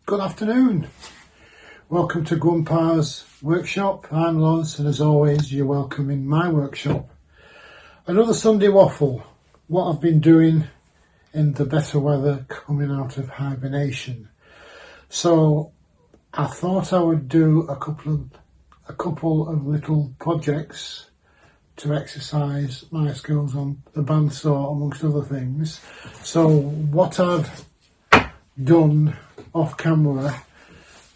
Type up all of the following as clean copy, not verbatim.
Good afternoon. Welcome to Grandpa's workshop. I'm Lawrence, and as always you're welcome in my workshop. Another Sunday waffle. What I've been doing in the better weather coming out of hibernation. So I thought I would do a couple of little projects to exercise my skills on the bandsaw amongst other things. So what I've done off camera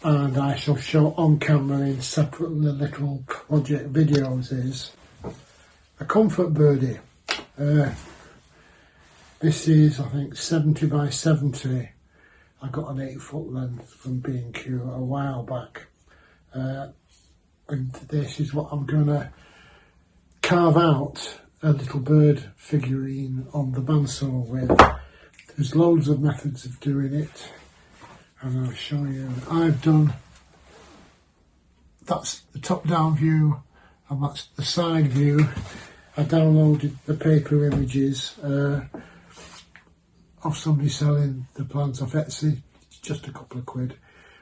and I shall show on camera in separate little project videos is a comfort birdie. This is, I think, 70 by 70. I got an 8-foot length from B&Q a while back, and this is what I'm gonna carve out a little bird figurine on the bandsaw with. There's loads of methods of doing it, and I'll show you. I've done, that's the top down view and that's the side view. I downloaded the paper images of somebody selling the plants off Etsy. It's just a couple of quid,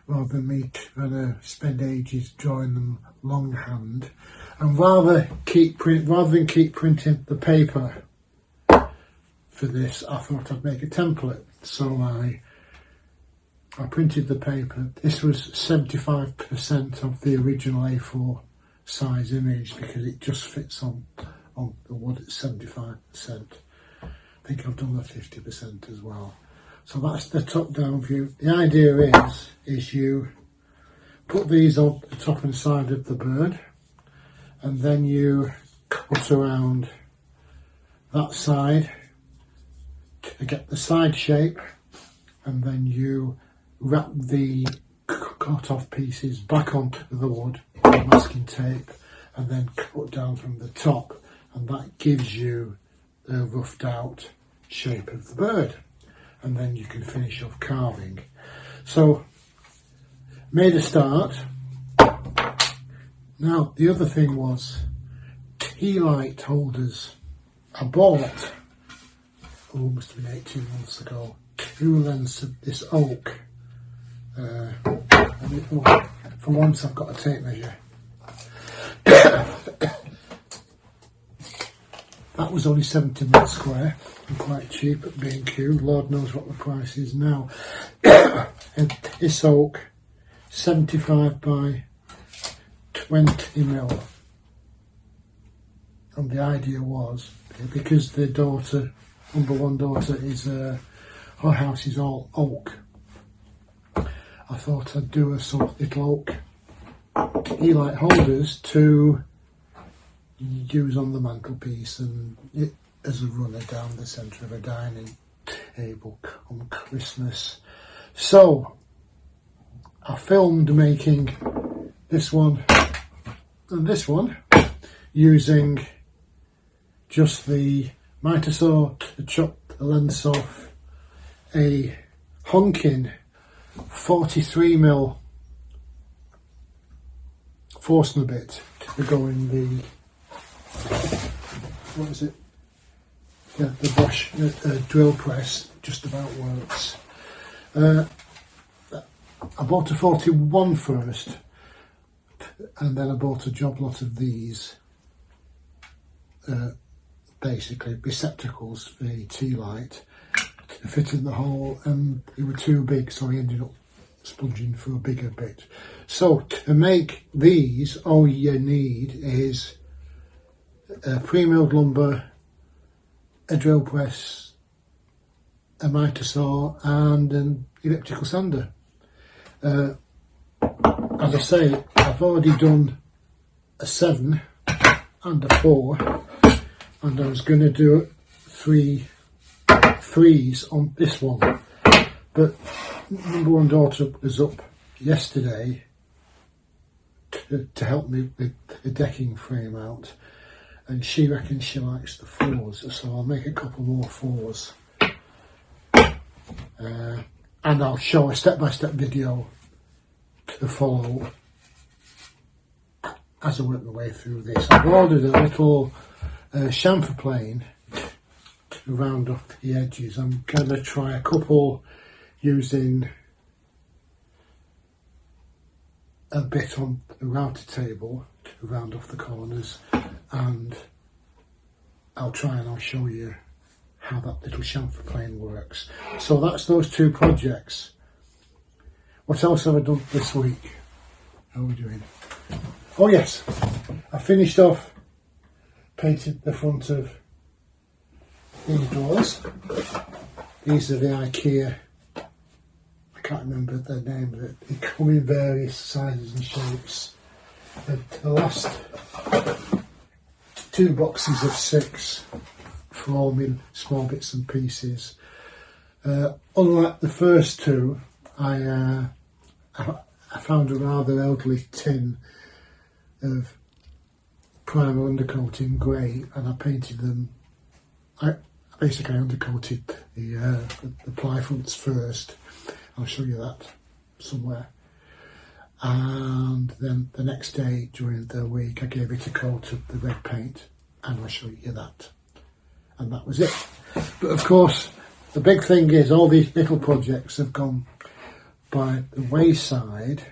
rather than me trying to spend ages drawing them longhand. And rather than keep printing the paper for this, I thought I'd make a template. So I printed the paper. This was 75% of the original A4 size image because it just fits on the wood at 75%. I think I've done the 50% as well. So that's the top down view. The idea is you put these on the top and side of the bird, and then you cut around that side to get the side shape, and then you wrap the cut off pieces back onto the wood with masking tape and then cut down from the top, and that gives you the roughed out shape of the bird, and then you can finish off carving. So made a start. Now the other thing was tea light holders. I bought, must have been 18 months ago, 2 lengths of this oak. For once I've got a tape measure. That was only 70 mil square and quite cheap at B&Q. Lord knows what the price is now. And this oak, 75 by 20 mil. And the idea was, because the daughter, number one daughter, is her house is all oak, I thought I'd do a sort of little oak tea light holders to use on the mantelpiece and it as a runner down the centre of a dining table on Christmas. So I filmed making this one and this one using just the miter saw to chop the lengths off a honking 43 mil Forstner bit to go in the, what is it? Yeah, the brush drill press just about works. I bought a 41 first, and then I bought a job lot of these, basically receptacles for the tea light to fit in the hole, and they were too big, so I ended up sponging for a bigger bit. So to make these, all you need is a pre-milled lumber, a drill press, a miter saw and an elliptical sander. As I say, I've already done a 7 and a 4, and I was going to do 3 threes on this one, but number one daughter was up yesterday to help me with the decking frame out, and she reckons she likes the 4s, so I'll make a couple more 4s, and I'll show a step-by-step video to follow as I work my way through this. I've ordered a little chamfer plane to round up the edges. I'm going to try a couple using a bit on the router table to round off the corners, and I'll show you how that little chamfer plane works. So that's those two projects. What else have I done this week? How are we doing? Oh yes, I finished off, painted the front of these doors. These are the IKEA, I can't remember the name of it. They come in various sizes and shapes. The last two boxes of 6 for all my small bits and pieces. Unlike the first two, I found a rather elderly tin of primer undercoating grey, and I painted them. I basically undercoated the ply fronts first. I'll show you that somewhere. And then the next day during the week I gave it a coat of the red paint, and I'll show you that. And that was it. But of course the big thing is all these little projects have gone by the wayside.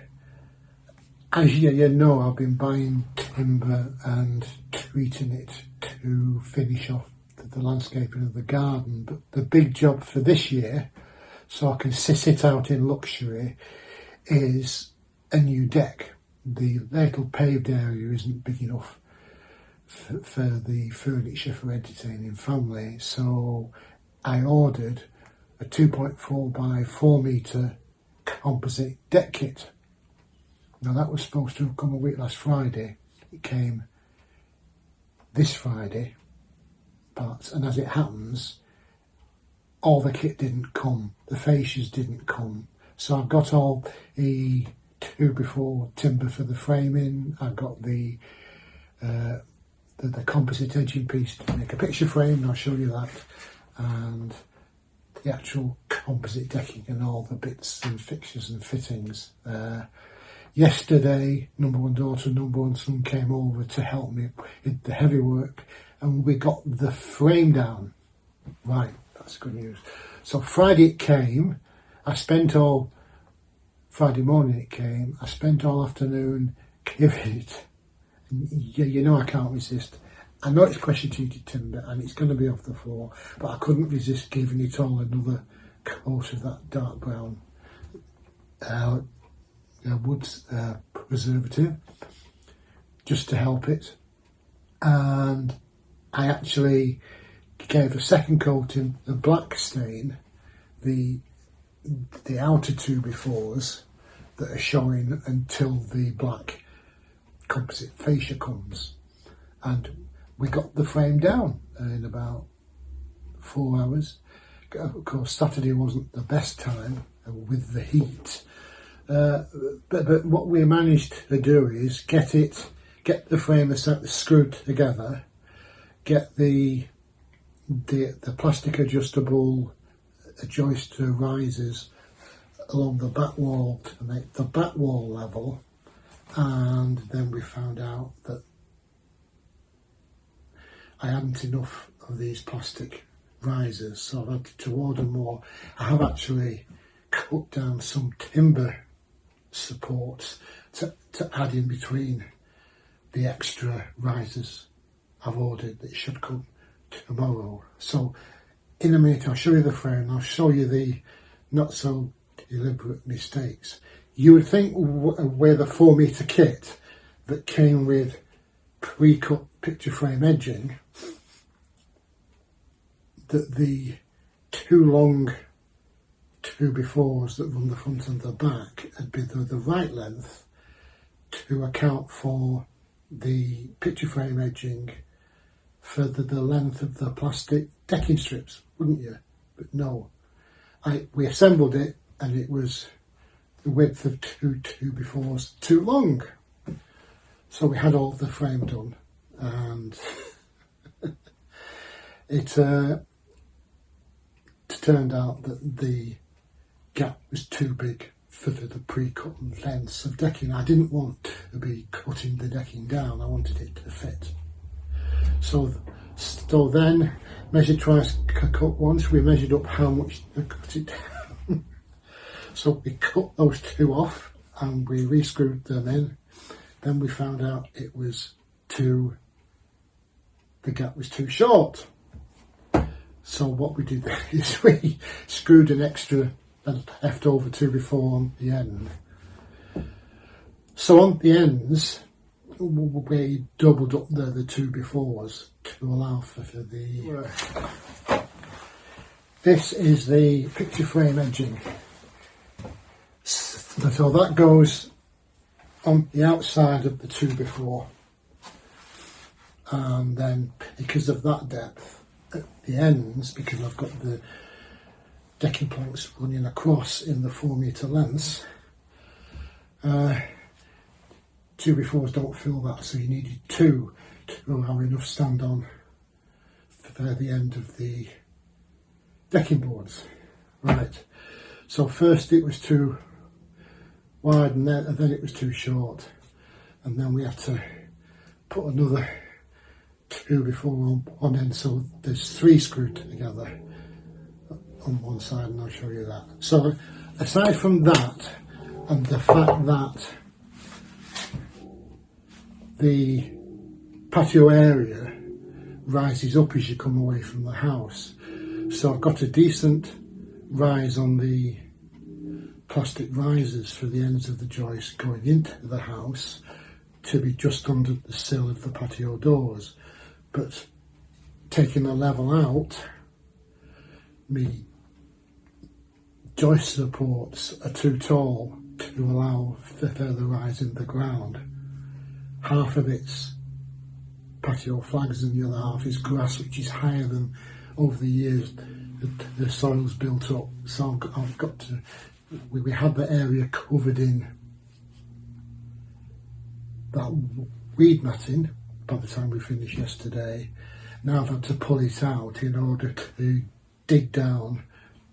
As you know, I've been buying timber and treating it to finish off the landscaping of the garden. But the big job for this year, so I can sit it out in luxury, is a new deck. The little paved area isn't big enough for the furniture for entertaining family, so I ordered a 2.4 by 4 metre composite deck kit. Now that was supposed to have come a week last Friday. It came this Friday, and as it happens, all the kit didn't come, the fascias didn't come. So I've got all the 2x4 timber for the framing. I've got the composite edging piece to make a picture frame, and I'll show you that, and the actual composite decking and all the bits and fixtures and fittings. Yesterday, number one daughter, number one son came over to help me with the heavy work, and we got the frame down. Right, that's good news. So Friday it came. I spent all Friday morning it came. I spent all afternoon giving it. Yeah, you know I can't resist. I know it's pressure treated timber and it's going to be off the floor, but I couldn't resist giving it all another coat of that dark brown wood preservative, just to help it. And I actually gave a second coating of black stain, the outer 2x4s that are showing until the black composite fascia comes, and we got the frame down in about 4 hours. Of course Saturday wasn't the best time with the heat, but what we managed to do is get the frame screwed together, get the plastic adjustable joister risers along the back wall to make the back wall level, and then we found out that I hadn't enough of these plastic risers, so I've had to order more. I have actually cut down some timber supports to add in between the extra risers I've ordered that should come tomorrow. So in a minute I'll show you the frame, I'll show you the not so deliberate mistakes. You would think with a 4 metre kit that came with pre-cut picture frame edging that the 2 long 2x4s that run the front and the back would be the right length to account for the picture frame edging for the length of the plastic decking strips, wouldn't you? But no, we assembled it and it was the width of 2x4s too long. So we had all the frame done, and it turned out that the gap was too big for the pre-cut lengths of decking. I didn't want to be cutting the decking down, I wanted it to fit. So then, measure twice, cut once, we measured up how much to cut it down. So we cut those 2 off, and we re-screwed them in. Then we found out the gap was too short. So what we did is we screwed an extra leftover 2x4 on the end. So on the ends, we doubled up the 2x4s to allow for the... This is the picture frame edging. So that goes on the outside of the 2x4. And then because of that depth at the ends, because I've got the decking planks running across in the 4 metre lengths, 2x4s don't fill that, so you needed 2 to allow enough stand on for the end of the decking boards. Right, so first it was too wide and then it was too short, and then we had to put another 2x4 on one end, so there's 3 screwed together on one side, and I'll show you that. So aside from that, and the fact that the patio area rises up as you come away from the house, so I've got a decent rise on the plastic risers for the ends of the joist going into the house to be just under the sill of the patio doors. But taking the level out, me joist supports are too tall to allow for further rise in the ground. Half of it's patio flags and the other half is grass, which is higher than over the years the soil's built up. So I've got to, we had the area covered in that weed matting by the time we finished yesterday. Now I've had to pull it out in order to dig down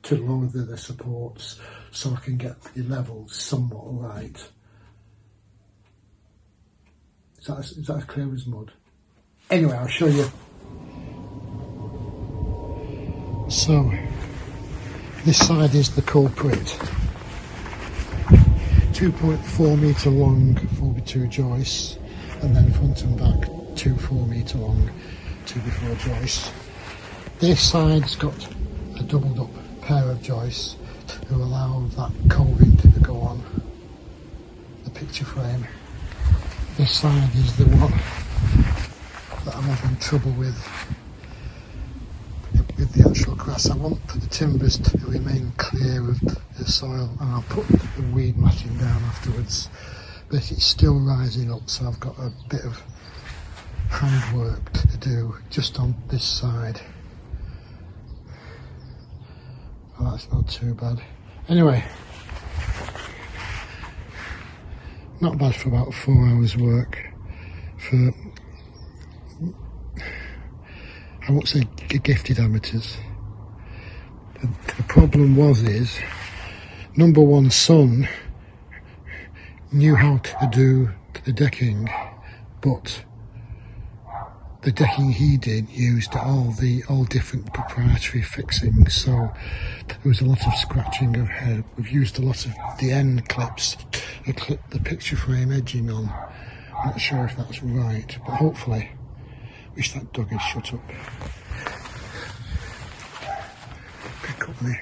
to lower the supports so I can get the levels somewhat right. Is that as clear as mud? Anyway, I'll show you. So, this side is the culprit. 2.4 metre long 4x2 joists, and then front and back 2 4 metre long 2x4 joists. This side's got a doubled up pair of joists to allow that coving to go on the picture frame. This side is the one that I'm having trouble with the actual grass. I want the timbers to remain clear of the soil, and I'll put the weed matting down afterwards, but it's still rising up, so I've got a bit of handwork to do just on this side. Oh, that's not too bad. Anyway, not bad for about 4 hours work for, I won't say gifted amateurs. The problem is, number one, son knew how to do the decking, but the decking he did used all different proprietary fixings, so there was a lot of scratching of head. We've used a lot of the end clips to clip the picture frame edging on. I'm not sure if that's right, but hopefully. Wish that dog had shut up. Pick up me.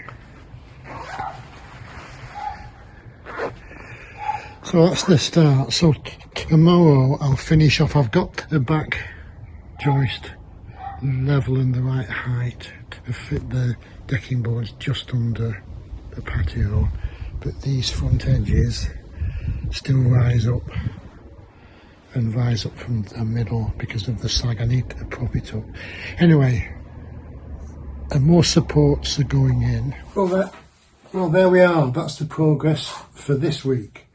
So that's the start. So tomorrow I'll finish off. I've got the back joist level and the right height to fit the decking boards just under the patio, but these front edges still rise up and rise up from the middle because of the sag. I need to prop it up. Anyway, and more supports are going in. Well, there we are. That's the progress for this week.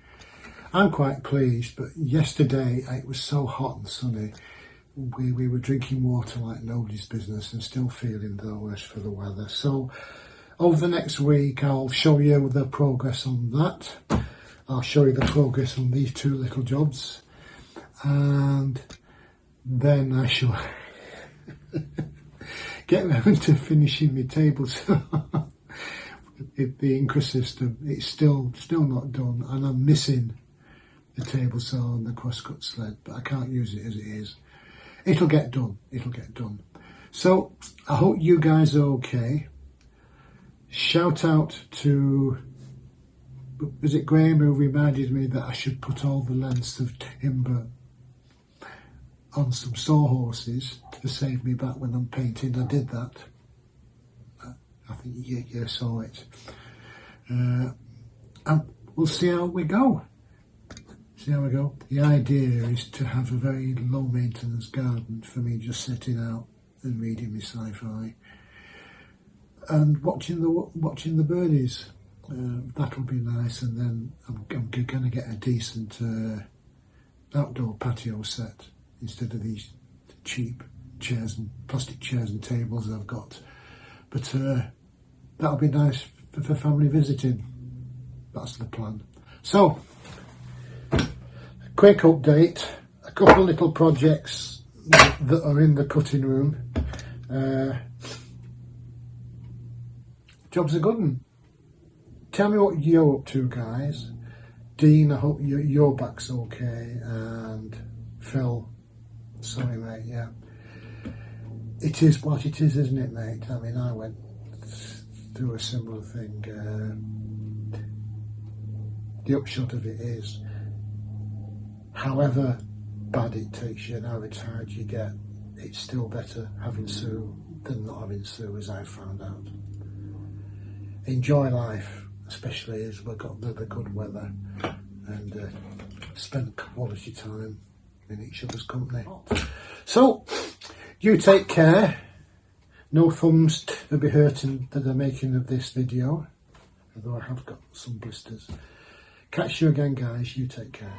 I'm quite pleased, but yesterday it was so hot and sunny. We were drinking water like nobody's business and still feeling the worst for the weather. So over the next week I'll show you the progress on that. I'll show you the progress on these 2 little jobs, and then I shall get round to finishing my tables. the Incra system. It's still not done, and I'm missing the table saw and the crosscut sled, but I can't use it as it is. It'll get done. It'll get done. So I hope you guys are okay. Shout out to, was it Graham who reminded me that I should put all the lengths of timber on some sawhorses to save me back when I'm painting. I did that. I think you saw it. And we'll see how we go. The idea is to have a very low maintenance garden for me, just sitting out and reading my sci-fi and watching the birdies. That'll be nice, and then I'm going to get a decent outdoor patio set instead of these cheap chairs and plastic chairs and tables I've got. But that'll be nice for family visiting. That's the plan. So, quick update, a couple of little projects that are in the cutting room. Job's a good one. Tell me what you're up to, guys. Dean, I hope your back's okay, and Phil, sorry mate, yeah. It is what it is, isn't it, mate? I mean, I went through a similar thing. The upshot of it is, however bad it takes you and how tired you get, it's still better having Sue than not having Sue, as I've found out. Enjoy life, especially as we've got the good weather, and spend quality time in each other's company. So, you take care. No thumbs to be hurting to the making of this video, although I have got some blisters. Catch you again, guys. You take care.